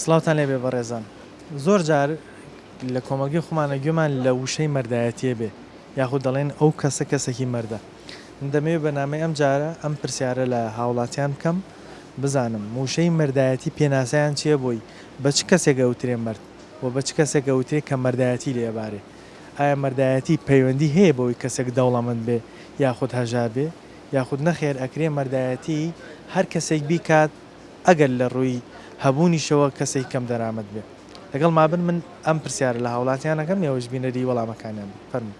سڵاوتان لێبێ بەڕێزان زۆر جار لە کۆمەلگەی خۆمانە گوێمان لە وشەی مەردایەتیە بێ یاخود دەڵێن ئەو کەسە کەسێکی مەردە دەمەوێت بەنامەی ئەم جارە ئەم پرسیارە لە هاوڵاتیان بکەم بزانم وشەی مەردایەتی پێناسەیان چییە بۆی بە چ کەسێکە ئەوترێ مرد و بە چ کەسێکە ئەوترێ کە مەردایەتی لێبارێ ئایا مەردایەتی پەیوەندی هەیە بەوەی کەسێک دەوڵەمەند بێ یاخود هەژار بێ یاخود نەخێر ئەکرێ مەردایەتی هەر کەسێک بیکات ئەگەر لە ڕووی هەبوونیشەوە کەسێک کەم دەرامەت بێ لەگەڵ مابن من ئەم پرسیارە لە هاوڵاتیانەکەم یاوەش بینەری وەڵامەکانیان فەرموو.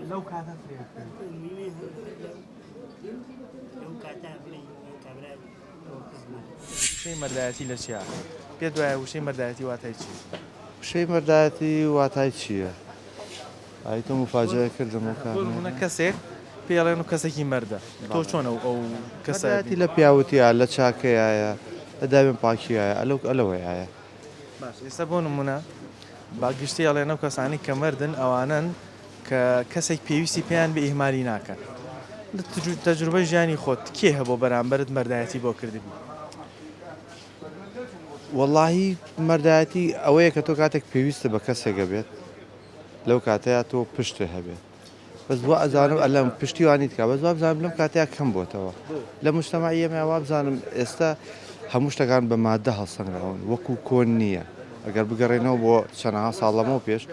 لەو کاتە وشەی مەردایەتی لە چیە؟ پێت وایە وشەی مەردایەتی واتای چی؟ وشەی مەردایەتی واتای چییە؟ ئایتۆ مفاجئە کردمەوە کارمونە کەسێک پێڵێن و کەسێکی مەردە تۆ چۆنە ئەو کەسایەتی لە پیاوەتیە لە چاکەیە لە داوێن پاکیایە ئەلەوەیە. باش ئێستا بۆ نمونە باگشتی ئەڵێنە و کەسانی کە مەردن ئەوانن کە کەسێک پێویستی پێیان بە ئیهمالی ناکەن لە تەجروبەی ژیانی خۆت کێ هەبوو بەرامبەرت مەردایەتی بۆ کردبی؟ وەڵاهی مەردایەتی ئەوەیە کە تۆ کاتێک پێویستە بە کەسێکە بێت لەو کاتەیە تۆ پشتێ هەبێت بەس بۆ ئەزانم ئەلەم پشتیوانیت کا بەس بزانم لەم کاتەیە کەم بۆتەوە لە مجتەمەعی ئێمە وا بزانم ئێستا هەموو شتەکان بە مادە هەڵسەنگراون وەکو کۆن نییە ئەگەر بگەڕێنەوە بۆ چەندەها ساڵ لەمەوە پێش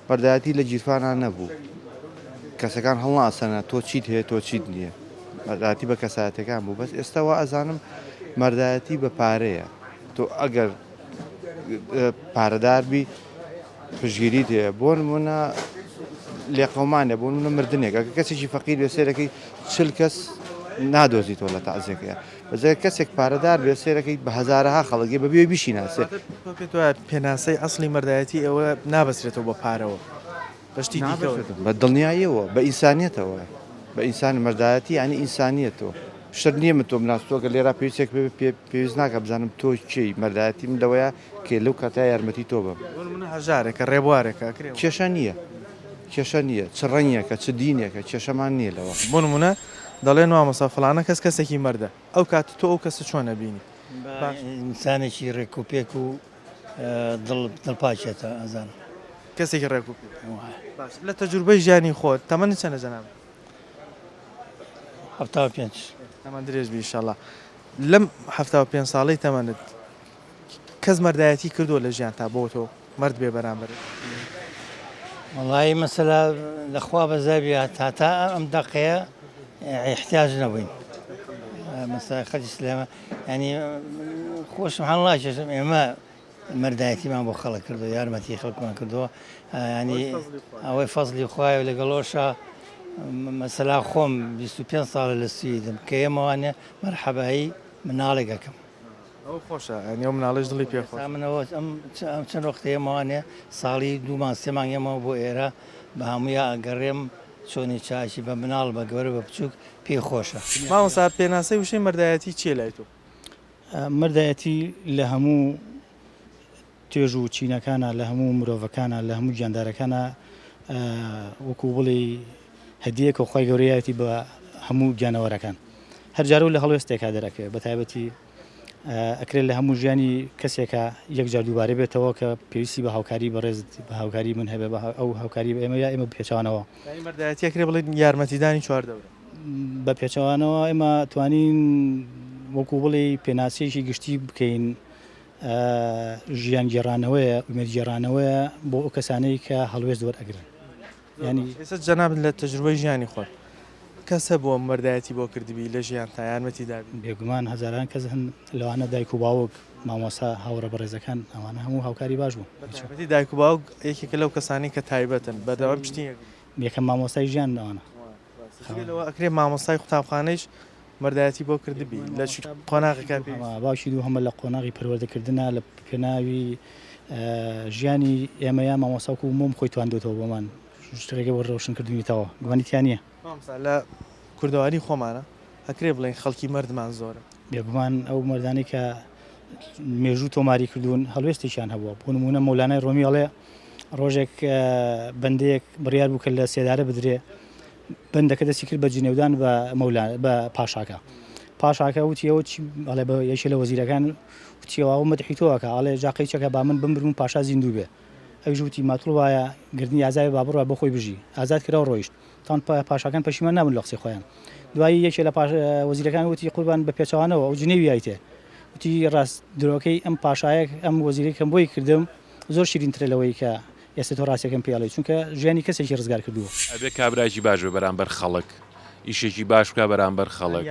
مەردایەتی لە جیرفانان نەبوو کەسەکان هەڵناسەنە تۆ چیت هەیە تۆ چیت نییە مەردایەتی بە کەسایەتەکان بوو بەس ئێستا وا ئەزانم مەردایەتی بە پارەیە تۆ ئەگەر پارەداربی پشگیریت هەیە بۆ نمونە لێقەومانە بۆ نمونە مردنێک ئەگەر کەسێکی فەقیر بێ سێرەکەی 40 کەس نادۆزیتەوە لە تەعزیەکەیە بەجێ کەسێک پارەدار بێ سێرەکەی بە هەزارەها خەڵکی بەبێ بیشیناسێ پێت وایە پێناسەی ئەسڵی مەردایەتی ئەوە نابەسرێتەوە بە پارەوە بەشتی بە دڵنیاییەوە بە ئینسانیەتەوە بە ئینسانی مەردایەتی ینی ئینسانیەتەوە شت نییە من تۆ بناستۆ کە لێرا پێویستێک پێویست ناکە بزانم تۆ چی مەردایەتی من لەوەیە کێ لەو کاتای یارمەتی تۆ بم هەژارێکە ڕێبوارێکە کێشە نییە کێشە نییە چ ڕەنگێکە چ دینێکە کێشەمان نییە لەوە بۆ نمونە دەڵێن وامەسا فڵانە کەس کەسێکی مەردە ئەو کات تۆ ئەو کەسە چۆن نەبینی ئینسانێکی ڕێک و پێک و دڵپاچێتە ئەزان کەسێکی ڕێک و لە تەجروبەی ژیانی خۆت تەمەنت چەندە جەناب؟ 75 تەمەن درێژ بی ئینشاڵڵا لەم 75 ساڵەی تەمەنت کەس مەردایەتی کردووە لە ژیان تا بۆ تۆ مرد بێ بەرامبەر وەڵی مەسەلا لەخوا بەزەبی تا ئەم دەقەیە احتیاج نەبووین مەسەلا خەڵکی سلێمە ینی خۆشم هەڵڵا چێشم ئێمە مەردایەتیمان بۆ خەڵک کردو یارمەتی خەڵکمان کردووە ینی ئەوەی فەزلی خوایە و لەگەڵۆشە مەسەلا خۆم 25 ساڵە لە سویدم کە ئێمەوانێ مەرحەبایی مناڵێکەکەم ئەو خۆشە ئەنی ئەو مناڵش دڵی پێخۆش منەوە ئەم چەند وەختە ئێمەوانێ ساڵی دوومان سێمان ئێمەوە بۆ ئێرە بە هەموویە ئەگەڕێم چۆنی چاشی بە مناڵ بە گەورە بە بچووک پێی خۆشە. مامۆستا پێناسەی وشەی مەردایەتی چیە لای تۆ؟ مەردایەتی لە هەموو توێژ و چینەکانە لە هەموو مرۆڤەکانە لە هەموو گیاندارەکانە وەکو بڵێ هەدیەک و خۆی گەورەیەتی بە هەموو گیانەوەرەکان هەر جارە لە هەڵوێستێکا دەرەکەوێت بە تایبەتی ئەکرێت لە هەموو ژیانی کەسێکە یەک جار دووبارە بێتەوە کە پێویستی بە هاوکاری بەڕێز بە هاوکاری من هەبێ ئەو هاوکاری بە ئێمە یا ئێمە پێچوانەوە مەردایەتی ئەکرێ بڵێن یارمەتیدانی چواردەورە بە پێچەوانەوە ئێمە توانین وەکو بڵێ پێناسەیەکی گشتی بکەین ژیان گێڕانەوەیە ومێد گێڕانەوەیە بۆ ئەو کەسانەی کە هەڵوێست وەرئەگرن ینی ئێستا جەناب لە تەجروبەی ژیانی خۆت کەسە بۆ مەردایەتی بۆ کردبی لە ژیان تا یارمەتی دابی بێگومان هەزاران کەس هەن لەوانە دایک و باوک مامۆستا هاوڕە بەڕێزەکان ئەوانە هەموو هاوکاری باش بوو دایک و باوک یەکێکە لەو کەسانی کە تایبەتن بەردەوام پشتی یەکەم مامۆستای ژیان ئەوانە ئەکرێ مامۆستای قوتابخانەیش مەردایەتی بۆ کردبی لە قۆناغەکە باشی دوو هەمە لە قۆناغی پەروەردەکردنا لە پێناوی ژیانی ئێمەیان مامۆساکو و مۆم خۆی تواندێتەوە بۆمان شتێکە بۆ ڕۆشنکردنیتەوە گوانیتیانە لە کوردەواری خۆمانە ئەکرێ بڵێن خەڵکی مردمان زۆرە بێگومان ئەو مردانی کە مێژوو تۆماری کردوون هەڵوێستێکیان هەبووە بۆ نمونە مەولانای ڕۆمیاڵێ ڕۆژێک بەندەیەک بڕیار بوو کە لە سێدارە بدرێ بەندەکە دەستی کرد بە جنێودان بە پاشاکە وتیەوە ئەڵێ بە یەکێ لە وەزیرەکان وتیەوە مەدحیتۆوەکە ئەڵێ جاقەی چەکە با من بمبرم پاشا زیندوو بێ ئەویش وتی ماتڵ وایە گردنی ئازای بابڕە بۆ خۆی بژی ئازاد کراوە ڕۆیشت تان پاشاکان پەشیمان نابن لە قسەی خۆیان دوایی یەکێ لە وەزیرەکان وتی قوربان بە پێچەوانەوە ئەو جنێوی ئایتێ وتی ڕاست درۆکەی ئەم پاشایەک ئەم وەزیرەکەم بۆی کردم زۆر شیرینترە لەوەی کە ئێستا تۆ ڕاستیەکەم پێڵێ چونکە ژیانی کەسێکی ڕزگار کردووە ئەبێ کابراایکی باش بە بەرامبەر خەڵک ئیشێکی باش بکە بەرامبەر خەڵک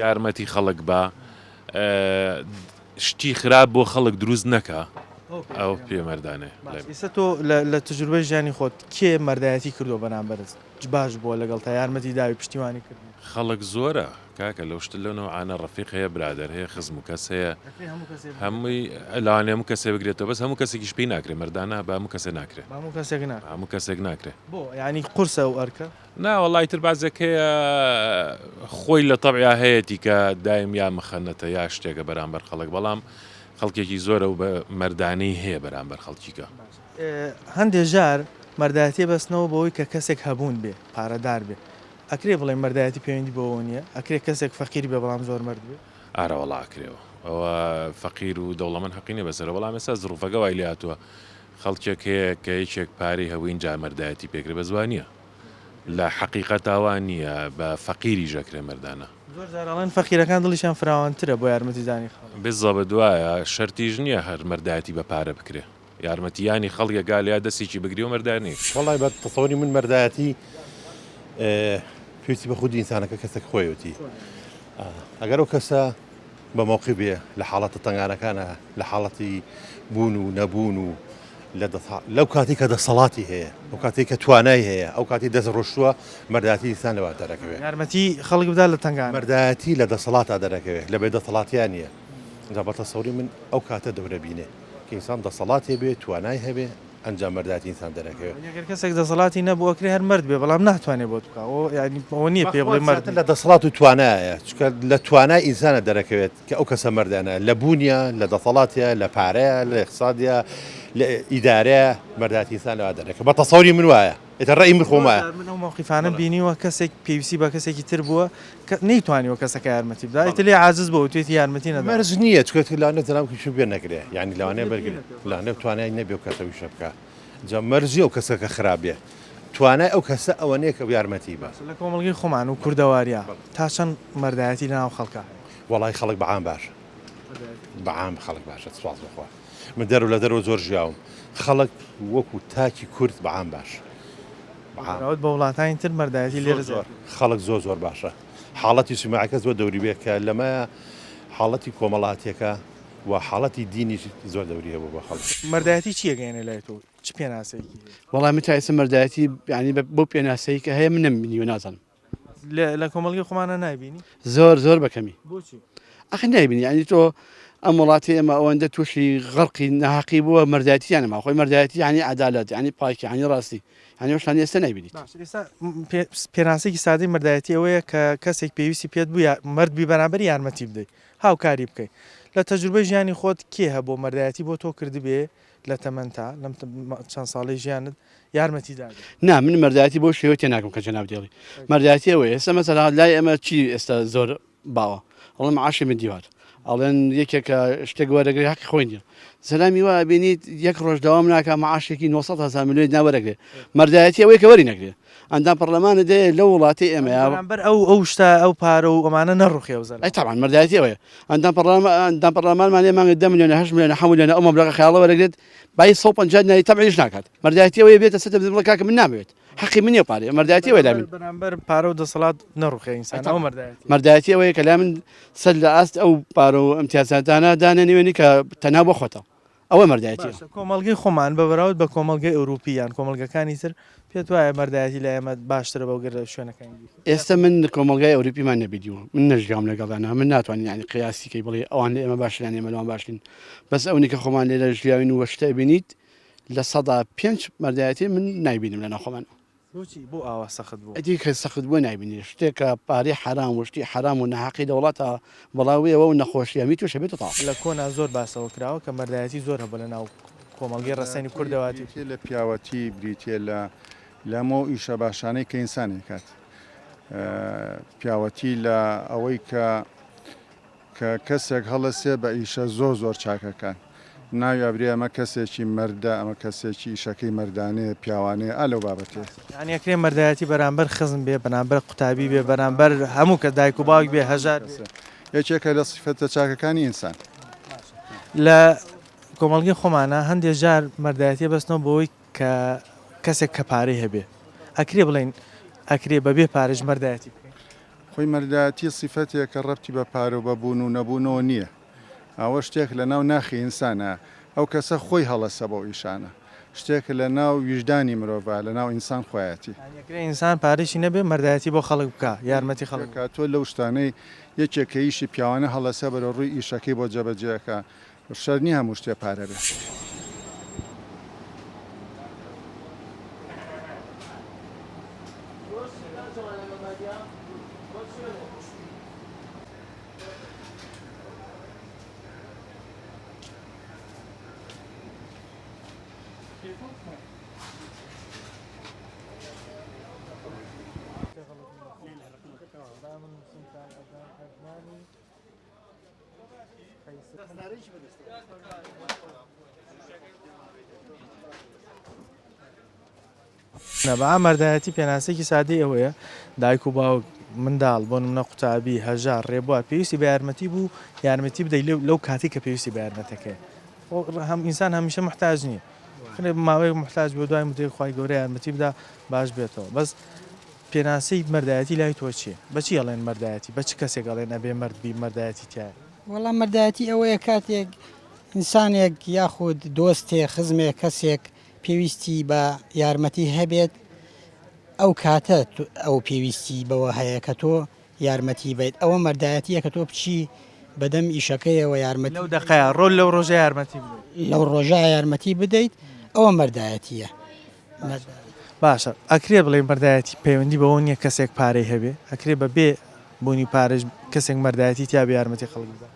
یارمەتی خەڵک بە شتی خراپ بۆ خەڵک دروست نەکە ئەو پێمەردانێ ئێستا تۆ لە تجربەی ژیانی خۆت کێ مەردایەتی کردو بەرامبەرز باش بووە لەگەڵ تا یارمەتی داوی پشتیوانی کرد خەڵک زۆرە کاکە لەو شتە لەنەوە ئانە ڕەفیق هەیە برادەر هەیە خزم و کەس هەیە هەمووی لەوانێ هەموو کەسێ بگرێتەوە بەس هەموو کەسێکیش پێی ناکرێت مردانە بە هەموو کەسێ ناکرێت هەموو کەسێک ناکرێت بۆ ینی قورسە و ئەرکە ناوەڵی تر بازێک هەیە خۆی لە تەبعیا هەیەی کە دایم یا مخەنەتە یا شتێکە بەرامبەر خەڵک بەڵام خەڵکێکی زۆرە و بە مەردانەی هەیە بەرامبەر خەڵکیکە هەندێک جار مەردایەتی بەستنەوە بەوەی کە کەسێک هەبوون بێ پارەدار بێ ئەکرێ بڵێ مەردایەتی پەیوەندی بەوە نییە ئەکرێ کەسێک فەقیری بێ بەڵام زۆر مرد بێ ئارەوەڵا ئەکرێەوە ئەوە فەقیر و دەوڵەمەند حەقینێ بەسەر بەڵام ئێستا زروفەکە وای لاتووە خەڵکێک هەیە کە هیچێک پارەی هەوین جا مەردایەتی پێکرێ بە زوانیە لە حەقیقەتاوان نییە بە فەقیری ژەکرێ مردانە زۆر جارڵێن فەقیرەکان دڵیشان فراوانترە بۆ یارمەتی دانی خەڵک بێزە بە دوایە شەرتیش نییە هەر مەردایەتی بە پارە بکرێ یارمەتیانی خەڵکە گالیا دەستێکی بگری و مەردانی وڵی بە تەسەوری من مەردایەتی پێویستی بە خودی ئینسانەکە کەسێک خۆیەتی ئەگەر ئەو کەسە بە مووقع بێ لە حاڵەتە تەنگانەکانە لە حاڵەتی بوون و نەبوون و لەو کاتی کە دەسەڵاتی هەیە ئەو کاتی کە توانای هەیە ئەو کاتی دەست ڕۆشتووە مەردایەتی ئینسان لەوە دەرەکەوێت یارمەتی خەڵک بدا لە تەنگان مەردایەتی لە دەسەڵاتە دەرەکەوێت لە بێ دەسەڵاتیان نییە جا بە تەسەوری من ئەو کاتە دەورە بینێ کە ئینسان دەسەڵات هەبێ توانای هەبێ ئەنجام مەردایەتی ئینسان دەرەکەوێت کەسێک دەسەڵاتی نەبوو ئەکرێ هەر مرد بێ بەڵام ناتوانێت بۆ بکە ئەوە نییە پێ بڵێ مرد لە دەسەڵات و توانایە چکە لە توانای ئینسانە دەرەکەوێت کە ئەو کەسە مردانە لە بوونیە لە دەسەڵاتە لە پارەیە لە اقتصادیە لە ئیدارەیە مەردایەتی ئینسان لەوا دەرەکە بە تەسەوری من وایە ئێتە ڕێی من خۆمایە من ئەو موقیفانە بینیوە کەسێک پێویستی بە کەسێکی تر بووە نەیتوانیوە کەسەکە یارمەتی بدا ئیتر لێ عاجز بووە توێتی یارمەتی نەدا مەرج نییە چکەت لەوانێت زەلامکیشو بێ نەگرێ یعنی لەوانەیە بەرگێت لەوانێت توانای نەبێ و کەسە ویشە بکە جا مەرجی ئەو کەسەکە خراپێ توانای ئەو کەسە ئەوە نییە کە یارمەتی بە لە کۆمەڵگەی خۆمان و کوردەواریە تا چەند مەردایەتی ناو خەڵکە وەڵی خەڵک بەعام باش بەعام خەڵک باشە سپاس بخوا من دەرو لە دەرەوە زۆر ژیاوم خەڵک وەکو تاکی کورد بەعام باش بە وڵاتانی تر مەردایەتی لێرە زۆر خەڵک زۆر باشە حاڵەتی سیماعەکە زۆر دەوری بێ کە لەمە حاڵەتی کۆمەڵاتیەکە و حاڵەتی دینی زۆر دەوری هەبوو بە خەڵک مەردایەتی چیە گەێنێ لای تۆ چ پێناسەیەکی وەڵامی تایسە مەردایەتی ینی بۆ پێناسەیە کە هەیە من نەمبینی و نازانم لە کۆمەڵگەی خۆمانە نایبینی زۆر بەکەمی بۆچی ئەخ نایبینی ینی تۆ ئەم وڵاتی ئێمە ئەوەندە تووشی غەرقی نەحەقی بووە مەردایەتیانە ما خۆی مەردایەتی ینی عەدالەت ینی پاکی ینی ڕاستی ینی ئەوشتان ئێستا نایبینیت ئێستا پێناسێکی سادەی مەردایەتی ئەوەیە کە کەسێک پێویستی پێت بوو مردبی بەرامبەر یارمەتی بدەیت هاوکاری بکەیت لە تەجروبەی ژیانی خۆت کێ هەبوو مەردایەتی بۆ تۆ کردبێ لە تەمەنتا لەم چەند ساڵی ژیانت یارمەتی دادێت نا من مەردایەتی بۆ شێوە تێناکەم کە جەناب دێڵی مەردایەتی ئەوەیە ئێستا مەسەلا لای ئەمە چی ئێستا زۆر باوە ئەڵێ معاشی من دیوار ئەڵێن یەکێکە شتێک وەرەگری حەقی خۆی نییە سەلامی وایە بینیت یەک ڕۆژ دەوام ناکە معاشێکی 900 میلیۆن ناوەرەگرێ مەردایەتی ئەوەیە کە وەری نەگرێ ئەندام پەرلەمانە دێ لە وڵاتی ئێمە بەرامبەر ئەو شتا ئەو پارە و ئەمانە نەڕوخێ و زەر ئەی تاوان مەردایەتی ئەوەیە ئەندام پەرلەمانمان لێ مانگە 10 میلیۆن 8 میلیۆن 7 میلیۆن ئەو مەبلەغە خەیاڵە وەرەگرێت بای 150 نایی تەبعیش ناکات مەردایەتی ئەوەیە بێتە سەد بڵێ کاکە من نامەوێت حەقی منیە پارێ مەردایەتی ئەوەیە لامن بەرامبەر پارە و دەسەڵات نەڕوخێ ئینسان ئەو مەردایەتی ئەوەیە کە لا من سەد لە ئاست ئەو پارە و ئەمتیازاتانە دانەنیوێنی کە تەناو بەخۆتە ئەوە مەردایەتی کۆمەڵگەی خۆمان بەبراود بە کۆمەڵگەی ئەوروپیان کۆمەلگەکانی تر پێت وایە مەردایەتی لە ئێمە باشترە بەوگەر شوێنەکانی ئێستا من کۆمەلگای ئەوروپیمان نەبییدیوە من نەژگام لەگەڵانە من ناتوانین ینی قیاسیکەی بڵێ ئەوان لە ئێمە باشیان ئێمەوان باشین بەس ئەوەی کە خۆمان لێرە ژیاوین و وەشتە بینیت لە 5 مەردایەتی من نایبینم لە ناخۆمان بۆچی بۆ ئاوا سەخت بوو ئەدی کە سەخت بووە نایبینی شتێکە پارەی حرام وشتی حرام و نەحەقی دەوڵاتە بەڵاویەوە و نەخۆشیەمی تووشە بێت تا لە کۆنا زۆر باسەوە کراوە کە مەردایەتی زۆر هەبە لە ناو کۆمەڵگەی ڕەسەنی کوردەواتی لە پیاوەتی بریتێ لە مۆ ئیشە باشانەی کە ئینسانی کات پیاوەتی لە ئەوەی کە کەسێک هەڵەسێ بە ئیشە زۆر چاکەکان ناویابری ئەمە کەسێکی مەردە ئەمە کەسێکی ئیشەکەی مەردانەیە پیاوانەیە ئەلەو بابەتێ یعنی ئەکرێ مەردایەتی بەرامبەر خزم بێ بەرامبەر قوتابی بێ بەرامبەر هەموو کە دایک و باوک بێ هەژار یەکێکە لە سیفەتە چاکەکانی ئینسان لە کۆمەڵگەی خۆمانە هەندێک جار مەردایەتی بەستنەوە بۆی کە کەسێک کە پارەی هەبێ ئەکرێ بڵین ئەکرێ بەبێ پارێژ مەردایەتی خۆی مەردایەتی سیفەتێک کە ڕەبتی بە پارە و بەبوون و نەبوونەوە نییە ئەوە شتێک لە ناو ناخی ئینسانە ئەو کەسە خۆی هەڵەسە بۆ ئیشانە شتێک لە ناو ویژدانی مرۆڤ لە ناو ئینسان خۆیەتی ئینسان پارێکی نەبێ مەردایەتی بۆ خەڵک بکە یارمەتی خەڵک تۆ لەو شتانەی یەکێکە ئیشی پیاوانە هەڵەسە بەرە ڕووی ئیشەکەی بۆ جەبەجێەکە شەرنی هەموو شتێ پارە بێت. نەبا مەردایەتی پێناسێکی سادەی ئەوەیە دایک و باوک منداڵ بۆ نمونە قوتابی هەژار ڕێبوار پێویستی بە یارمەتی بوو یارمەتی بدەیت لەو کاتی کە پێویستی بە یارمەتەکەی هەم ئینسان هەمیشە محتاج نییە ماوەیەک محتاج بۆ دوای مدەی خی گەورە یارمەتی بدا باش بێتەوە بەس پێناسەی مەردایەتی لای تۆ چییە بەچی ئەڵێن مەردایەتی بەچ کەسێک ئەڵێن ئەبێ مەردبی مەردایەتی تایە وەڵام مەردایەتی ئەوەیە کاتێک ئینسانێک یاخود دۆستێ خزمێک کەسێک پێویستی بە یارمەتی هەبێت ئەو کاتە ئەو پێویستی بەوە هەیە کە تۆ یارمەتی بیت ئەوە مەردایەتیە کە تۆ بچی بەدەم ئیشەکەیەوە یارمەتی لەو دقەیە ڕۆل لەو ڕۆژە یارمەتی لەو ڕۆژە یارمەتی بدەیت ئەوە مەردایەتیە باشە ئەکرێ بڵێ مەردایەتی پەیوەندی بەوە نییە کەسێک پارەی هەبێ ئەکرێ بە بێ بوونی پارێژ کەسێک مەردایەتی تیا بە یارمەتی خەڵک بدا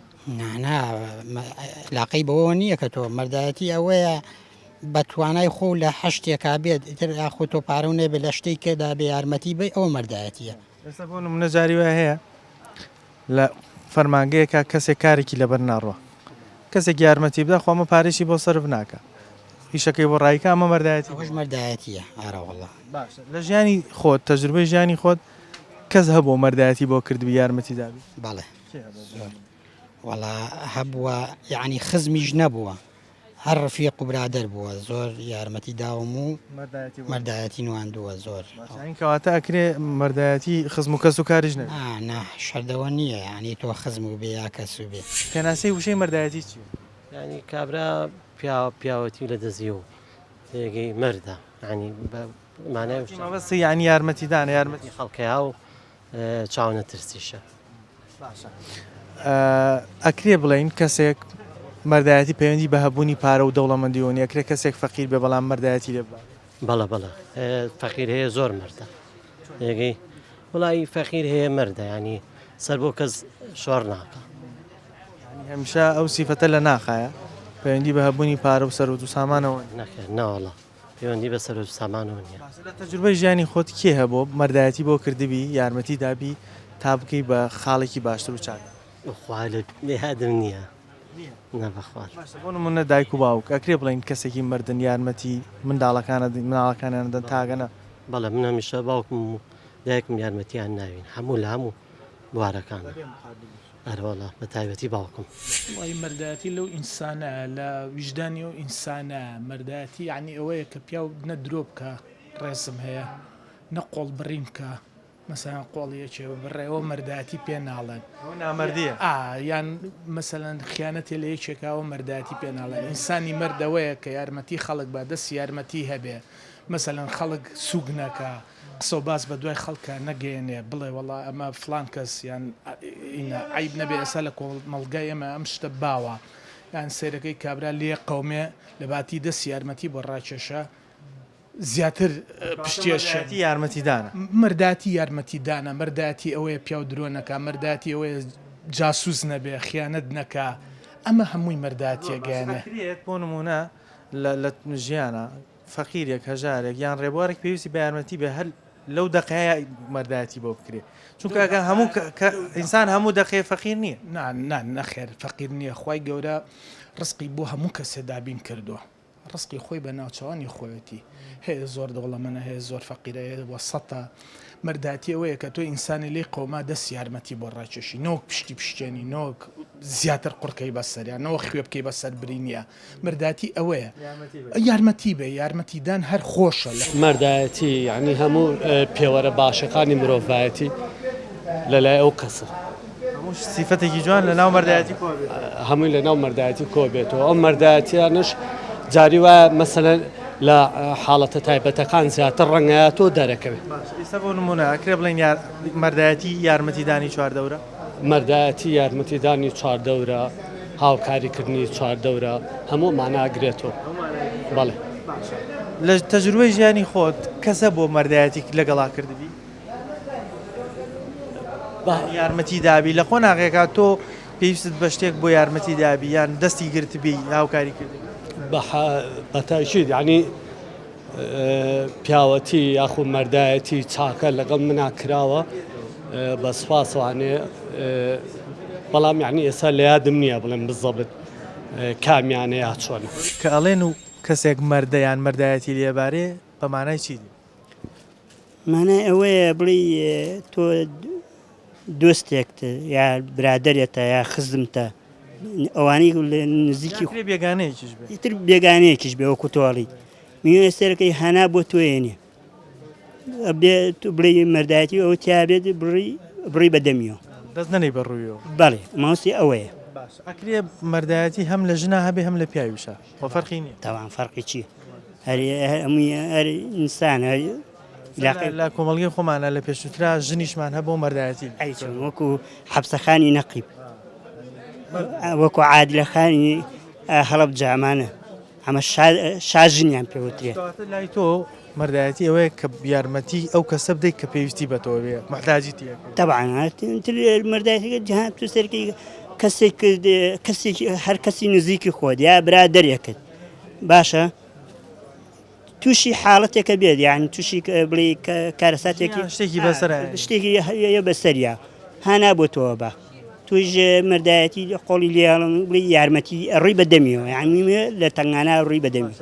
لاقی بەوە نییە کە تۆ مەردایەتی ئەوەیە بە توانای خۆ لە هەشتێکا بێت ئیتر یاخۆ تۆ پارەونێ بە لە شتێک کەدا بێ یارمەتی بێ ئەوە مەردایەتیە ئێستا بۆ نمونە جاری وای هەیە لە فەرمانگەیەکە کەسێک کارێکی لەبەر ناڕوە کەسێک یارمەتی بدا خۆمە پارێکی بۆ سەرف ناکە ئیشەکەی بۆ ڕایکە ئەمە مەردایەتی ئەوەش مەردایەتیە ئاراوەڵە باشە لە ژیانی خۆت تەجروبەی ژیانی خۆت کەس هەبوو مەردایەتی بۆ کردبی یارمەتی دابی بەڵێ وەڵا هەبووە یعنی خزمیش نەبووە هەر ڕفیق و برادەر بووە زۆر یارمەتی داوم و مەردایەتی نواندووە زۆر کەواتە ئەکرێ مەردایەتی خزم و کەس و کاریش نە شەردەوە نییە ینی تۆ خزم و بێ یا کەس و بێ پێناسەی وشەی مەردایەتی چی ینی کابرا پیاوەتی لە دەزی و تێگەی مەردە ینی مەبەستی ینی یارمەتیدانە یارمەتی خەڵکەیا و چاونە ترسیشە ئەکرێ بڵین کەسێک مەردایەتی پەیوەندی بە هەبوونی پارە و دەوڵەمەندیەوە ئەکرێ کەسێک فەقیر بێ بەڵام مەردایەتی لێ بەڵە فەقیر هەیە زۆر مەردە یەگەی وڵی فەقیر هەیە مەردە ینی سەر بۆ کەس شۆڕ ناکە هەمیشە ئەو سیفەتە لە ناخایە پەیوەندی بە هەبوونی پارە و سەرۆت و سامانەوە نەخێر ناوەڵە پەیوەندی بە سەرۆت و سامانەوە نییە لە تەجروبەی ژیانی خۆت کێ هەبوو مەردایەتی بۆ کردبی یارمەتی دابی تا بکەی بە خاڵێکی باشتر و چاک خوا لێ هادم نییە نەبەخوات بۆ نمونە دایک و باوک ئەکرێ بڵین کەسێکی مردن یارمەتی مناڵەکانە دەن تاگەنە بەڵێ من هەمیشە باوکم و دایکم یارمەتیان ناوین هەموو لە هەموو بوارەکانە ئەرەوەڵە بە تایبەتی باوکم وای مەردایەتی لەو ئینسانە لە ویژدانی و ئینسانە مەردایەتی یعنی ئەوەیە کە پیا و نە درۆ بکە ڕێزم هەیە نە قۆڵ بڕین بکە مەسەن قۆڵیەکێوە بڕێەوە مەرداتی پێ ناڵێن ئەو نامەردیە یان مەسەەن خیانەتی لە یەکێکاوە مەرداتی پێ ناڵێن ئینسانی مەردەوەیە کە یارمەتی خەڵک بە دەست یارمەتی هەبێ مەسەەن خەڵک سوگ نەکە قسە و باس بە دوای خەڵکە نەگەێنێ بڵێ وڵا ئەمە فلان کەس یان عیب نەبێ ئێستا لە مەڵگای ئەمە ئەم شتە باوە یان سیرەکەی کابرا لێ قەومێ لە باتی دەست یارمەتی بۆ ڕاکێشە زیاتر پشتێشتی یارمەتیدانە مرداتی یارمەتیدانە مرداتی ئەوەیە پیا و درۆ نەکە مرداتی ئەوەیە جاسوس نەبێ خیانەت نەکە ئەمە هەمووی مرداتیە گەیانێ بۆ نمونە لە ژیانە فەقیرێک هەژارێک یان ڕێبوارێک پێویستی بە یارمەتی بە هەر لەو دقەیە مرداتی بۆ بکرێ چونکە هەموو ئینسان هەموو دقەیە فەقیر نییە نەخێر فەقیر نییە خی گەورە ڕسقی بۆ هەموو کەسێ دابین کردووە ڕسقی خۆی بە ناوچەوانی خۆەتی هەیە زۆر دەوڵەمەە هەیە زۆر فەقیرەیە وەسەتە مرداتی ئەوەیە کە تۆ ئینسانی لێ قەوما دەست یارمەتی بۆ ڕاکێشی نۆک پشتی پشتێنی نۆک زیاتر قڕکەی بەسەریان نەوە خوێ بکەی بەسەر برینیە مرداتی ئەوەیە یارمەتی بێ یارمەتیدان هەر خۆشە لە مردایەتی یعنی هەموو پێوەرە باشەکانی مرۆڤایەتی لەلای ئەو کەسە هەموو سیفەتێکی جوان لە ناو مردایەتی هەمووی لە ناو مردایەتی کۆ بێتەوە ئەو مردایەتیانش جاری وایە مەسەلەن لە حاڵەتە تایبەتەکان زیاتر ڕەنگایەتۆ دەرەکەوێت ئێستا بۆ نمونە ئەکرێ بڵێن مردایەتی یارمەتیدانی چواردەورە مردایەتی یارمەتیدانی چواردەورە هاوکاریکردنی چواردەورە هەموو ماناگرێتەوە بەڵێ لە تەجروبەی ژیانی خۆت کەسە بۆ مردایەتی لەگەڵا کردبی یارمەتی دابی لە خۆ ناغێکات تۆ پێویستت بە شتێک بۆ یارمەتی دابی یان دەستی گرتبی هاوکاری کردی بەتایشید یعنی پیاوەتی یاخود مەردایەتی چاکە لەگەڵ منا کراوە بە سوپاسوانێ بەڵام یعنی ئێستا لە یادم نییە بڵێم بزەبت کامیانە یا چۆنە کە ئەڵێن و کەسێک مەردەیان مردایەتی لێبارێ بە مانای چی مانای ئەوەیە بڵی تۆ دۆستێکتە یا برادێتە یا خزمتە ئەوانەی نزیکی بێگانەیەکیش بێگانەیەکیش بێ وەکو تۆڵی میوێ سەرەکەی هەنا بۆ توێنێ بڵێ مەردایەتی ئەو تیا بێت بڕی بەدەمیەوە دەست نەنەی بەڕوویەوە بەڵێ ماوسی ئەوەیە ئەکرێ مەردایەتی هەم لە ژنا هەبێ هەم لە پیاویشە بۆ فەرقی نییە تاوان فەرقی چییە هەمووی هەر ئینسان لە کۆمەڵگەی خۆمانە لە پێشووترا ژنیشمان هەبوو مەردایەتی وەکو حەبسەخانی نەقیب وەکو عادلەخانی هەڵب جامانە ئەمە شاژنیان پێوترێت لای تۆ مردایەتی ئەوەیە کە یارمەتی ئەو کەسە بدەیت کە پێویستی بەتەوە بێ محتاجیتی تەبعاً مردایەتەکە جەهان تو سەرکی کەسێکی هەر کەسی نزیکی خۆت یا برادەرێکت باشە تووشی حاڵەتێکە بێت یان تووشی بڵێ کارەساتێکی شتێکی بەسەر شتێکی بەسەریا هانا بۆ تۆوە بە توش مردایەتی قۆڵی لێڵم بڵێ یارمەتی ڕووی بەدەمیەوە یعنی لە تەنگانە ڕووی بەدەمی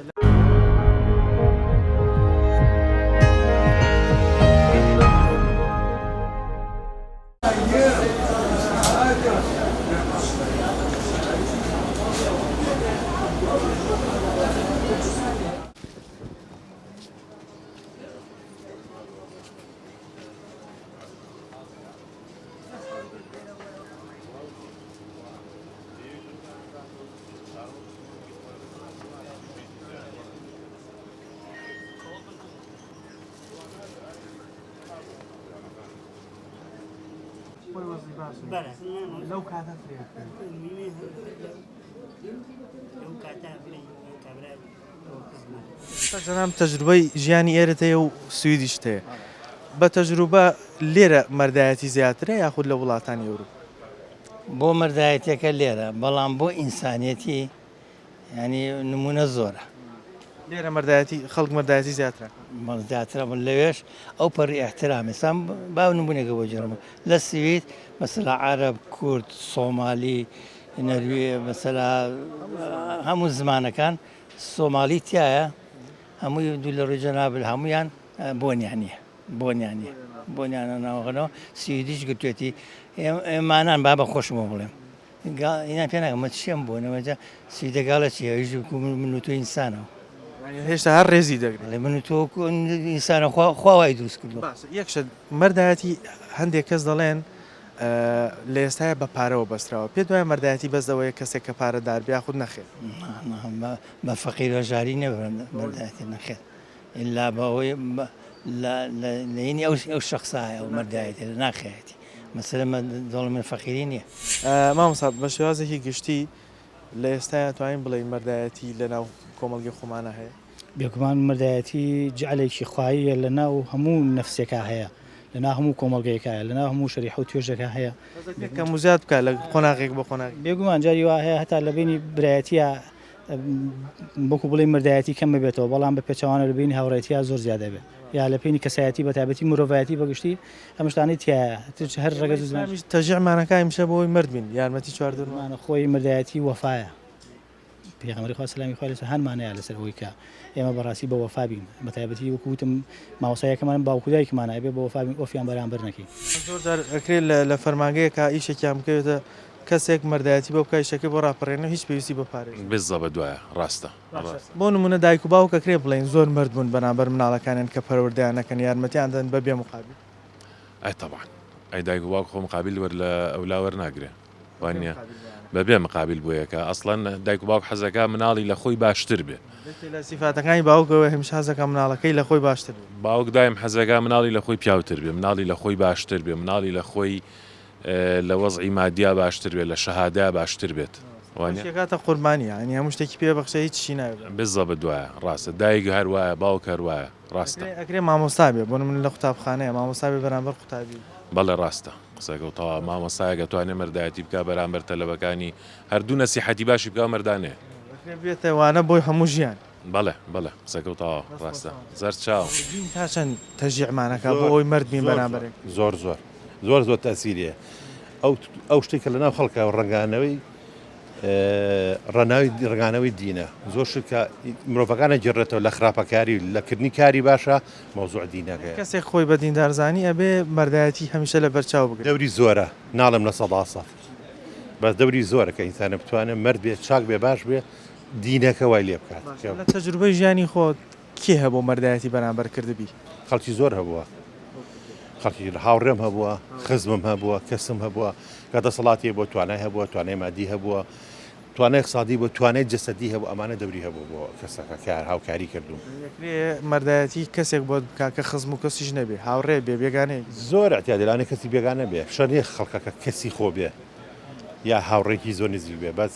لەو کاتە جەنام تەجروبەی ژیانی ئێرت هەیە و سویدیشت هەیە بە تەجروبە لێرە مەردایەتی زیاترە یاخود لە وڵاتانی ئەوروپا بۆ مەردایەتەکە لێرە بەڵام بۆ ئینسانیەتی ینی نمونە زۆرە لێرە مەردایەتی خەڵک مەردایەتی زیاترە زیاترە من لەوێش ئەو پەڕی احترامی سام باو نمونێکە بۆ جێرم لە سوید مەسەلا عەرەب کورد سۆمالی نەروێ مەسەلا هەموو زمانەکان سۆمالی تایە هەمووی دوو لە ڕێجە نابل هەمویان بۆنیانە ناوەغنەوە سویدیش گرتوێتی ئێمانان با بە خۆشمەوە بڵێم ئینان پێ ناکەم مە چیەم بۆ نەوەجە سویدەگاڵە چی هەویش من و تۆ ئینسانەوە هێشتا هەر ڕێزی دەگرێت لێ من و تۆ ئینسانە خواوای دروست کردو یەکشە مەردایەتی هەندێک کەس دەڵێن لە ئێستاە بە پارەوە بەستراوە پێ دوای مەردایەتی بەسەوەی کەسێک کە پارەدار بیا خود نەخێت بە فەقیر وەژاری نەبرم مەردایەتی نەخێت ئللا بەوەی لەینی ئەو شخصایە و مەردایەتی لە ناخێتی مەسەلە دڵ من فەقیری نییە مامۆستا بە شێوازێکی گشتی لە ئێستاە توانین بڵێ مەردایەتی لە ناو کۆمەڵگەی خۆمانە هەیە بێگومان مردایەتی جعلێکی خواییە لە ناو هەموو نەفسێکا هەیە لەنا هەموو کۆمەڵگەیەکایە لەنا هەموو شەریح و توێژەکە هەیە کە موزیات بکە لە قۆناغێک بە قۆناغ بێگومان جاری وا هەیە هەتا لە بینی برایەتیە بۆکو بڵێ مردایەتی کەم بێتەوە بەڵام بە پێچوانە لە بینی هاوڕێتیە زۆر زیادە بێت یا لە پێینی کەسایەتی بە تایبەتی مرۆڤایەتی بەگشتی ئەمشتانی تایە هەر ڕێگە زمانی تەژیعمانەکە میشە بۆی مرد بین یارمەتی چواردومانە خۆی مردایەتی وەفایە پێغەمبەری خوا سەلامی خوا لەسەر هەرمانەیە لەسەر ئەوەی کە ئێمە بەڕاستی بە وەفا بین بە تایبەتی وەکوتم ماوەسایەکەمان باوکودایکمانە بێ بە وەفا بین ئۆفیان بەرامبەر نەکەی زۆر ئەکرێت لە فەرمانگەیەکە ئیشێکیان بکەوێتە کەسێک مەردایەتی بۆ بکای شەکە بۆ ڕاپەڕێنە هیچ پێویستی بە پارێ بێزە بە دوایە ڕاستە بۆ نمونە دایک و باوکە کرێ بڵێن زۆر مرد بوون بەرامبەر مناڵەکانیان کە پەروەردەیانەکەن یارمەتیان دەن بە بێ مقابل ئەی تەبعاً ئەی دایک و باوک خۆ مقابل وەر لە ئەولا وەرناگرێ وانە بەبێ مقابل بۆ یەکە ئەسڵەن دایک و باوک حەزەکە مناڵی لە خۆی باشتر بێ لە سیفاتەکانی باوکەوە هەمیش حەزەکە مناڵەکەی لە خۆی باشتر باوک دایم حەزەکە مناڵی لە خۆی پیاوتر بێ مناڵی لە خۆی باشتر بێ مناڵی لە خۆی لە وەزعی مادیا باشتر بێت لە شەهادا باشتر بێت کاتە قوربانی ینی هەموو شتێکی پێ بەخشە هیچ چی ناوێت بزە بە دوایە ڕاستە دایک هەروایە باوک هەروایە ڕاستە ئەکرێ مامۆستا بێ بۆ من لە قوتابخانەیە مامۆستا بێ بەرامبەر قوتابی بەڵێ ڕاستە قسەگەوتەوە مامۆسایەکە توانێت مەردایەتی بکە بەرامبەر تەلەبەکانی هەردوو نەسیحەتی باشی بکە مەردانێ بێتەوانە بۆی هەموو ژیان بەڵێ قسەگەوتەوە ڕاستە زەر چاو تا چەند تەژیعمانەکە بۆ ئەوی مرد بین بەرامبەرێک زۆر تاسیریە ئەو شتێکە لە ناو خەڵکە ڕنگانەوەی ڕێگانەوەی دینە زۆر شکە مرۆڤەکانە جێڕێتەوە لە خراپەکاری لەکردنی کاری باشە مۆزوع دینەکە کەسێک خۆی بە دیندارزانی ئەبێ مەردایەتی هەمیشە لە بەرچاو بگرێت دەوری زۆرە ناڵم لە سەداسە بەس دەوری زۆرە کە ئینسانە بتوانێت مرد بێت چاک بێ باش بێ دینەکە وای لێ بکات لە تەجروبەی ژیانی خۆت کێ هەبوو مەردایەتی بەرامبەر کردبی خەڵکی زۆر هەبووە خەڵکی هاوڕێم هەبووە خزمم هەبووە کەسم هەبووە کە دەسەڵاتی بۆ توانای هەبووە توانای مادی هەبووە توانای اقتصادی بۆ توانای جەسەدی هەبوو ئەمانە دەوری هەبوو بۆ کەسەکە کار هاوکاری کردوون مەردایەتی کەسێک بۆ کاکە خزم و کەسیش نەبێ هاوڕێ بێ بێگانەی زۆر احتیاجلانە کەسی بێگانە بێ شەنێ خەڵکەکە کەسی خۆ بێ یا هاوڕێکی زۆر نزیک بێ بەس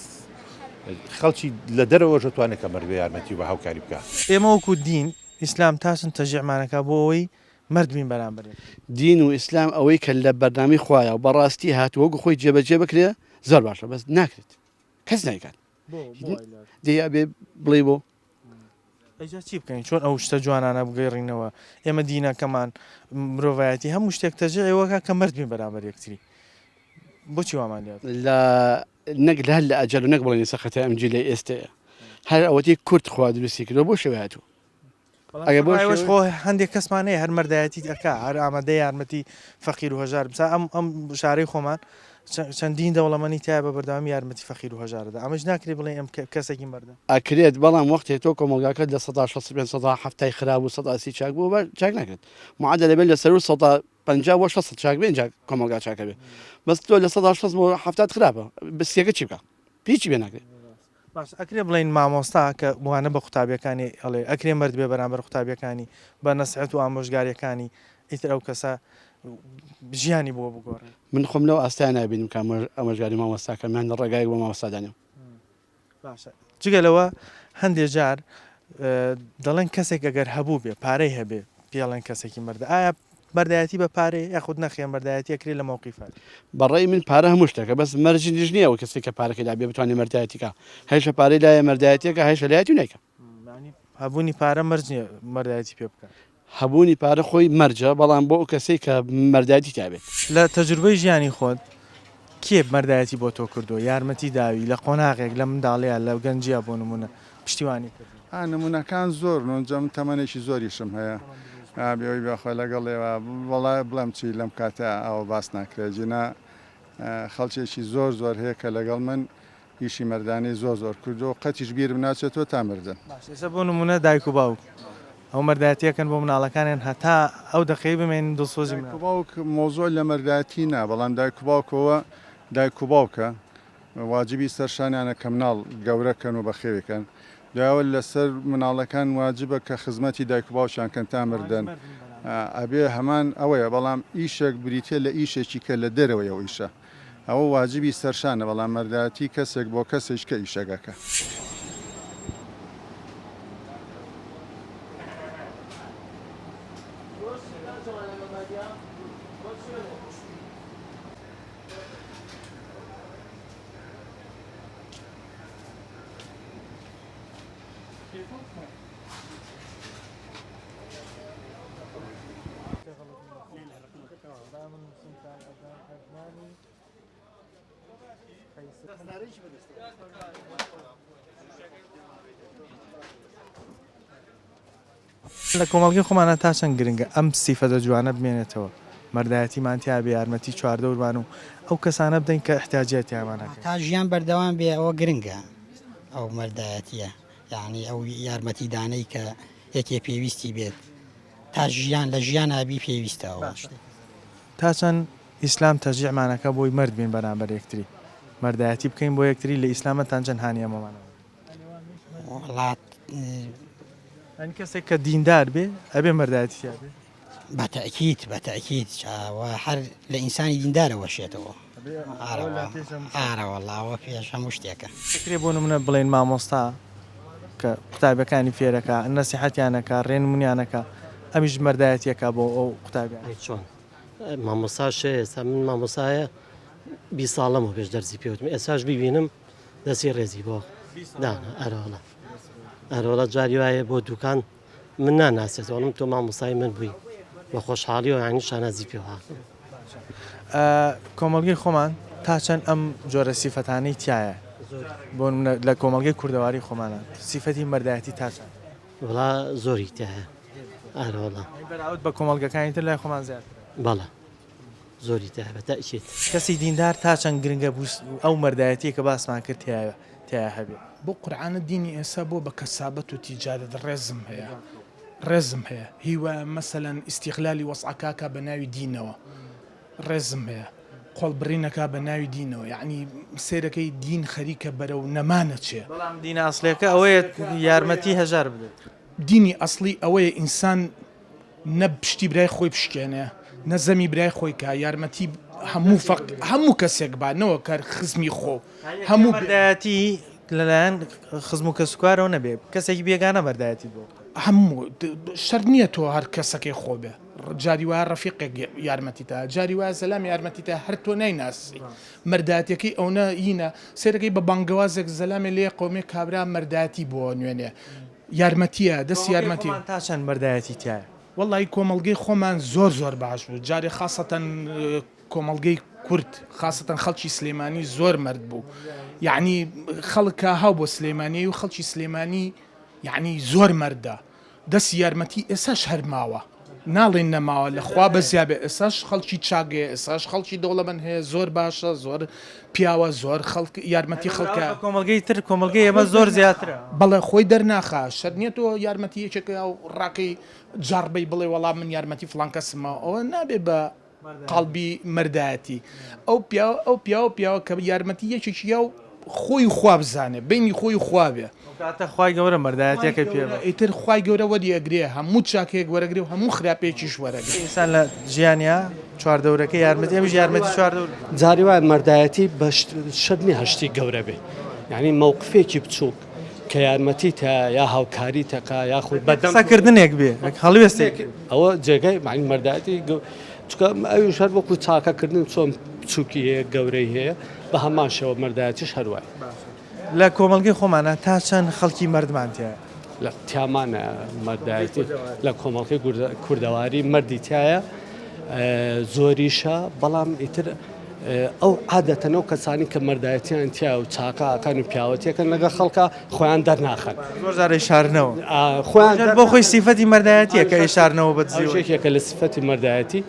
خەڵکی لە دەرەوەژە توانێت کە مەرد بێ یارمەتی و بە هاوکاری بکە ئێمە وەکو دین ئیسلام تاسن تەژیعمانەکە بۆ ئەوەی مرد بین بەرامبەر دین و ئیسلام ئەوەی کە لە بەردامی خوایە و بەڕاستی هاتووەگو خۆی جێبەجێ بکرێ زۆر باشە بەس ناکرێت کەس نایکات دیا بێ بڵێ بۆ ئەجا چی بکەین چۆن ئەو شتە جوانانە بگەڕینەوە ئێمە دینەکەمان مرۆڤایەتی هەموو شتێک تەژیعەوەکە کە مرد بین بەرامبەر یەکتری بۆچی وامانیات لە نەک لە ئەجەل و نەک بڵێنی سەخەتە ئەمجی لە ئێستەیە هەر ئەوەتی کورت خوا دروستی کردەوە بۆ شێوە هاتوو ئەگەش خۆ هەندێک کەسمانەیە هەر مەردایەتی ئەکا هەر ئامادەی یارمەتی فەقیر و هەژار بسا ئەم شارەی خۆمان چەندین دەوڵەمەنی تیا بە بەرداوامی یارمەتی فەقیر و هەژارەدا ئەمەش ناکرێت بڵێ ئەم کەسێکی مەردە ئەکرێت بەڵام وەختێک تۆ کۆمەلگاکە لە 1970 خراپ و 180 چاک بوو چاک ناکرێت معادە لەبێت لەسەر و 150 بۆ 600 چاک بێن کۆمەلگا چاکە بێ بەس تۆ لە 160 بۆ 70 خراپە بەسیەکە چی بکە هیچی بێ ناکرێت باش ئەکرێ بڵین مامۆستا کە بوانە بە قوتابیەکانی ئەڵێ ئەکرێ مرد بێ بەرامبەر قوتابیەکانی بە نەسیحەت و ئامۆژگاریەکانی ئیتر ئەو کەسە ژیانی بۆ بگۆڕێ من خۆم لەو ئاستای نابینم کە ئەمەژگاری مامۆستاکەمان لە ڕێگایەک بۆ مامۆستادانێ باشە جگەلەوە هەندێک جار دەڵێن کەسێک ئەگەر هەبوو بێ پارەی هەبێ پێڵێن کەسێکی مردە ئایا بەردایەتی بە پارێ یاخود نەخێن بەردایەتی ئەکرێت لە مووقیفات بەڕێی من پارە هەموو شتێکە بەس مەرجی دیژ نییە و کەسێک کە پارەکەدا بێ بتوانێت مەردایەتیکە هەیشە پارەی لایە مەردایەتیەکە هەیشە لایەتی و نیکە هەبوونی پارە مەرج نییە مەردایەتی پێ بکە هەبوونی پارە خۆی مەرجە بەڵام بۆ ئەو کەسەی کە مەردایەتی تابێت لە تەجروبەی ژیانی خۆت کێ مەردایەتی بۆ تۆ کردو یارمەتی داوی لە قۆناغێک لە منداڵەیە لە گەنجیا بۆ نمونە پشتیوانی کرد نمونونەکان زۆر نۆنجەم تەمەنێکی زۆریشم هەیە بێەوەی بەخۆی لەگەڵێەوە وڵای بڵم چی لەم کاتە ئەوە باس ناکرێت جنا خەڵکێکی زۆر هەیە کە لەگەڵ من ئیشی مەردانەی زۆر کردو و قەتیش بیرم ناچێتەوە تا مردن. ێستا بۆ نمونە دایک و باوک ئەو مەردایەتیەکەن بۆ مناڵەکانیان هەتا ئەو دەقەی بمێن دڵسۆزی دایک و باوک مۆزۆی لە مەردایەتی نا بەڵام دایک و باوکەوە دایک و باوکە واجبی سەرشانیانە کە مناڵ گەورەکەن و بەخێوەکەن داوە لەسەر مناڵەکان واجبە کە خزمەتی دایک و باوشان کەن تا مردن ئەبێ هەمان ئەوەیە بەڵام ئیشێک بریتە لە ئیشێکی کە لە دەرەوەی ئەو ئیشە ئەوە واجبی سەرشانە بەڵام مەردایەتی کەسێک بۆ کەسێک کە ئیشەکەکە. لە کۆمەڵگەی خۆمانە تا چەند گرنگە ئەم سیفەتە جوانە بمێنێتەوە مەردایەتیمان تیا بێ یارمەتی چواردە وربان و ئەو کەسانە بدەین کە احتیاجاتیانمانەکە تا ژیان بەردەوام بێ ئەوە گرنگە ئەو مەردایەتیە یعنی ئەو یارمەتی دانەی کە یەکێ پێویستی بێت تا ژیان لە ژیان ئابی پێویستەوە تا چەند ئیسلام تەرجیعمانەکە بۆی مرد بین بەرامبەر یەکتری مەردایەتی بکەین بۆ یەکتری لە ئیسلامەتان چەند هانیەمەمانە وڵات ئەن کەسێک کە دیندار بێ ئەبێ مەردایەتی تیا بێ بەتەکیید هەر لە ئینسانی دیندارەوە شێتەوە ئارەوەڵاوە پێش هەموو شتێکە فکرێ بۆ نمونە بڵێن مامۆستا کە قوتابەکانی فێرەکە نەسیحەتیانەکە ڕێنمونیانەکە ئەمیش مەردایەتیەکە بۆ ئەو قوتابیان چۆن مامۆساش ئێستا من مامۆسایە 20 ساڵەمە پێش دەرزی پێوتم ئێساش ببینم دەستی ڕێزی بۆ دانا ئەرۆڵە جاری وایە بۆ دوکان من ناناسێتەوەڵم تۆ مامۆسای من بووی بە خۆشحاڵی و ینی شانازی پێوە کۆمەڵگەی خۆمان تا چەند ئەم جۆرە سیفەتانەی تایە بۆ لە کۆمەڵگەی کوردەواری خۆمانە سیفەتی مەردایەتی تا چەند وڵا زۆری تایە ئەرۆڵە بەراورد بە کۆمەڵگەکانی تر لای خۆمان زیاد بەڵە زۆری تایە بەتەئکید کەسی دیندار تا چەند گرنگە ئەو مەردایەتی کە باسمان کرد تایە هەبێت بۆ قورعانە دینی ئێستا بۆ بە کەسابەت و تیجارەت ڕێزم هەیە هیوە مەسەلەن ئیستیقلالی وەسعکاکە بە ناوی دینەوە ڕێزم هەیە قۆڵبڕینەکە بە ناوی دینەوە یعنی سیرەکەی دین خەریکە بەرە و نەمانە چێ بەڵام دینە ئەسڵیەکە ئەوەیە یارمەتی هەژار بدێت دینی ئەسڵی ئەوەیە ئینسان نە پشتی برای خۆی بشکێنێ نەزەمی برای خۆی کا یارمەتی هەموو کەسێک بانەوە کار خزمی خۆ هەموو بەردایەتی لەلایەن خزم و کەسوکارەوە نەبێ کەسێکی بێگانە بەردایەتی بۆ هەموو شەر نییە تۆ هەر کەسەکەی خۆ بێ جاری وایە ڕەفیقێک یارمەتی تا جاری وایە زەلام یارمەتی تا هەر تۆ نایناسی مەردایەتەکەی ئەوە هینە سێرەکەی بە بانگەوازێک زەلامێ لێ قومێک کابرا مەردایەتی بۆ نوێنێ یارمەتیە دەست یارمەتی تا چەند مەردایەتی تایە وەڵی کۆمەڵگەی خۆمان زۆر باش بوو جارێ خاستەن کۆمەڵگەی کورد خاستەن خەڵکی سلێمانی زۆر مرد بوو یعنی خەڵکە هاو بۆ سلێمانی و خەڵکی سلێمانی یعنی زۆر مەردە دەستی یارمەتی ئێساش هەرماوە ناڵێن نەماوە لەخوا بەزیابێ ئێساش خەڵکی چاگەیە ئێساش خەڵکی دەوڵەمەند هەیە زۆر باشە زۆر پیاوە زۆر یارمەتی خەڵکە کۆمەلگەی تر کۆمەلگەی ئەمە زۆر زیاترە بەڵێ خۆی دەرناخە شەر نییە تۆ یارمەتی یەکێکە و ڕاکەی جاربەی بڵێ وەڵام من یارمەتی فڵان کەسمە ئەوە نابێ بە قەڵبی مەردایەتی ئەو پیاوە کە یارمەتی یەکێکیە و خۆی خوا بزانێ بینی خۆی خوا بێ کاتە خوای گەورە مەردایەتەکە پێ ئیتر خوای گەورە وەریەگرێ هەموو چاکەیەک وەرەگرێ و هەموو خراپێکیش وەرەگرێ ئینسان لە ژیانیا چواردەورەکە یارمەتی ئەمیش یارمەتی چواردەور جاری وایە مەردایەتی بە شتنی هەشتی گەورە بێ یعنی مووقفێکی بچووک کە یارمەتی تا یا هاوکاری تەکا یاخود بەدەمسەکردنێک بێ هەڵوێستێک ئەوە جێگای معنی مەردایەتی چکە ئەوی شەر وەکو چاکەکردن چۆن بچووکی هەیە گەورەی هەیە بە هەمان شێوە مەردایەتیش هەروای لە کۆمەلگەی خۆمانە تا چەند خەڵکی مردمانتیە لە تیامانە مەردایەتی لە کۆمەڵکی کوردەواری مردی تایە زۆریشە بەڵام ئیتر ئەو عادەتەنەوە کەسانی کە مەردایەتیان تیا و چاکەکان و پیاوەتیەکەن لەگە خەڵکە خۆیان دەرناخەن زۆر جار ئیشارنەوە خۆیان بۆ خۆی سیفەتی مەردایەتیە کە ئیشارنەوە بەجێکێکە لە سیفەتی مەردایەتی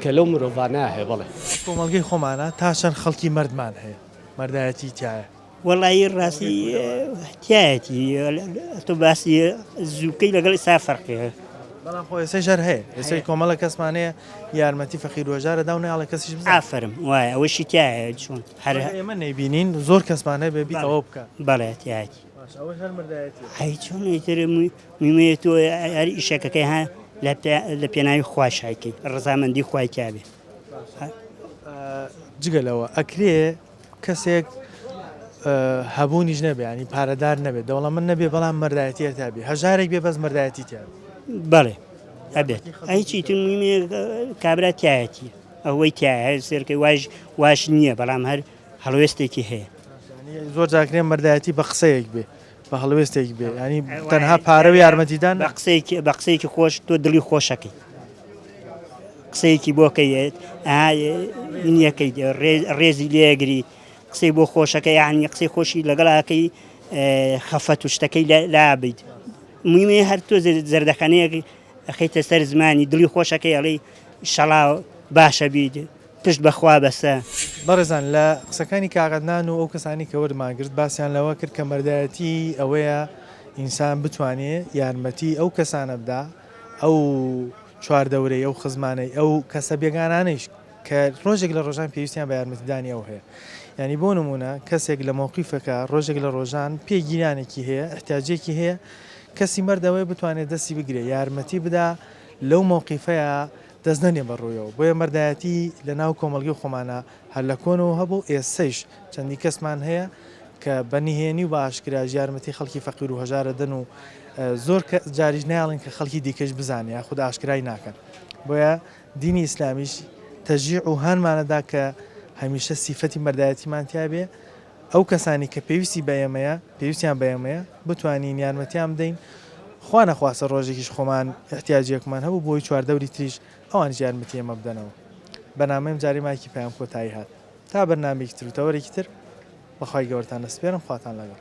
کە لەو مرۆڤانە هەیە بڵێ کۆمەلگەی خۆمانە تا چەند خەڵکی مردمان هەیە مەردایەتی تایە وەڵی ڕاستی تایەتی تۆ باسی زووکەی لەگەڵ ئێستا فەرقیە بەڵام خۆ ئێستا ژەر هەیە ئێستا کۆمەڵە کەسمانەیە یارمەتی فەقیر وەژارە دا و ناڵە کەسیش بزانێت. ئافرم وایە ئەوەشی تایە چۆن هەر ئێمە نەیبینین زۆر کەسمانەیە بێبی ئەوە بکە بەڵێ تایەتی ئەوە هەر مردایەتی هەی چۆن ئیتر میمەیە تۆ هەر ئیشەکەکەی ها لە پێناوی خواشایکەی ڕزامەندی خوای کابێ جگەلەوە ئەکرێ کەسێک هەبوونیش نەبێ ینی پارەدار نەبێت دەوڵەمەند نەبێ بەڵام مردایەتی هەرتابێ هەژارێک بێ بەس مردایەتی تیا بەڵێ ئەبێت ئەیچی تر میمێ کابرا تایەتی ئەوەی تایە سێرکەی واش نییە بەڵام هەر هەڵوێستێکی هەیە زۆر جاکرێ مردایەتی بە قسەیەک بێ بە هەڵوێستێک بێ ینی تەنها پارە و یارمەتیدان بە قسەیەکی خۆش تۆ دڵی خۆشەکەی قسەیەکی بۆکەیت نیەکەی ڕێزی لێگری قسەی بۆ خۆشەکەی یانی قسەی خۆشی لەگەڵاکەی خەفەت و شتەکەی لابیت مویمێ هەر تۆ زەردەخانەیەک ئەخەیتە سەر زمانی دڵی خۆشەکەی ئەڵێ شەڵاو باشە بیت پشت بەخوا بەسە بەڕێزان لە قسەکانی کاغەدنان و ئەو کەسانی کە وەرماگرت باسییان لەوە کرد کە مردایەتی ئەوەیە ئینسان بتوانێت یارمەتی ئەو کەسانە بدا ئەو چواردەورەی ئەو خزمانەی ئەو کەسە بێگانانەیش کە ڕۆژێک لە ڕۆژان پێویستیان بە یارمەتیدانی ئەو هەیە ینی بۆ نمونە کەسێک لە مووقیفەکە ڕۆژێک لە ڕۆژان پێگیرانێکی هەیە احتیاجێکی هەیە کەسی مەردەوەی بتوانێت دەستی بگرێ یارمەتی بدا لەو مووقیفەیە دەست نەنێ بەڕوویەوە بۆیە مەردایەتی لە ناو کۆمەلگی خۆمانە هەر لە کۆنەوە هەبوو ئێسەیش چەندی کەسمان هەیە کە بەنیهێنی و بە ئاشکرا یارمەتی خەڵکی فەقیر و هەژارە دەن و زۆر جاریش ناڵن کە خەڵکی دیکەش بزانێ یاخود ئاشکرای ناکەن بۆیە دینی ئیسلامیش تەژیع و هانمانەدا کە هەمیشە سیفەتی مەردایەتیمان تیابێ ئەو کەسانی کە پێویستی بەیەمەیە پێویستیان بەیەمەیە بتوانین یارمەتیان بدەین خوا نەخواستە ڕۆژێکیش خۆمان احتیاجێکمان هەبوو بۆی چواردەوری تریش ئەوانش یارمەتی ئێمە بدەنەوە بەنامەیم جاری مایکی پەیام کۆتایی هات تا بەرنامێکی تر و تەوەرێکی تر بەخوای گەورەتان دەسپێرم خواتان لەگەڵ